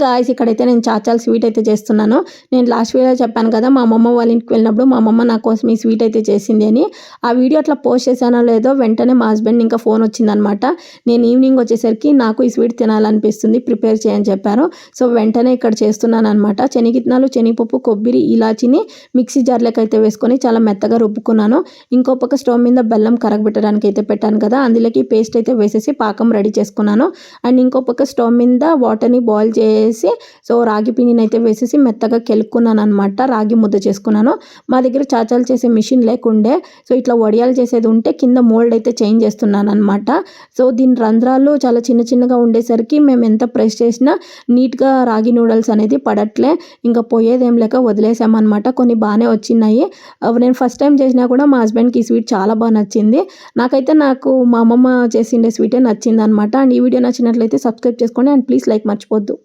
Guys ఇక్కడైతే నేను చాచాల sweet అయితే చేస్తున్నాను. నేను లాస్ట్ వీడియోలో చెప్పాను కదా మా అమ్మమ్మ వాళ్ళ ఇంటికి వెళ్ళినప్పుడు మా అమ్మమ్మ నా కోసం ఈ స్వీట్ అయితే చేసింది అని. ఆ వీడియో అట్లా పోస్ట్ చేశానో లేదో వెంటనే మా హస్బెండ్ ఇంకా ఫోన్ వచ్చిందనమాట. నేను ఈవినింగ్ వచ్చేసరికి నాకు ఈ స్వీట్ తినాలనిపిస్తుంది, ప్రిపేర్ చేయని చెప్పారు. సో వెంటనే ఇక్కడ చేస్తున్నాను అనమాట. శనగిత్తనాలు, శనగపప్పు, కొబ్బరి, ఇలాచిని మిక్సీ జార్లోకి అయితే వేసుకొని చాలా మెత్తగా రుబ్బుకున్నాను. ఇంకో పక్క స్టవ్ మీద బెల్లం కరగబెట్టడానికి అయితే పెట్టాను కదా, అందులోకి పేస్ట్ అయితే వేసేసి పాకం రెడీ చేసుకున్నాను. అండ్ ఇంకో పక్క స్టవ్ మీద వాటర్ని బాయిల్ చేసి సో రాగి పిండిని అయితే వేసేసి మెత్తగా కెలుక్కున్నాను అనమాట. రాగి ముద్ద చేసుకున్నాను. మా దగ్గర చాచాలు చేసే మిషన్ లేకుండే సో ఇట్లా వడియాలు చేసేది ఉంటే కింద మోల్డ్ అయితే చేంజ్ చేస్తున్నాను అనమాట. సో దీని రంధ్రాలు చాలా చిన్న చిన్నగా ఉండేసరికి మేము ఎంత ప్రెస్ చేసినా నీట్గా రాగి నూడిల్స్ అనేది పడట్లే. ఇంకా పోయేదేం లేక వదిలేసామన్నమాట. కొన్ని బాగానే వచ్చినాయి. నేను ఫస్ట్ టైం చేసినా కూడా మా హస్బెండ్కి ఈ స్వీట్ చాలా బాగా నచ్చింది. నాకైతే మా అమ్మమ్మ చేసిండే స్వీటే నచ్చింది అనమాట. అండ్ ఈ వీడియో నచ్చినట్లయితే సబ్స్క్రైబ్ చేసుకోండి అండ్ ప్లీజ్ లైక్ మర్చిపోద్దు.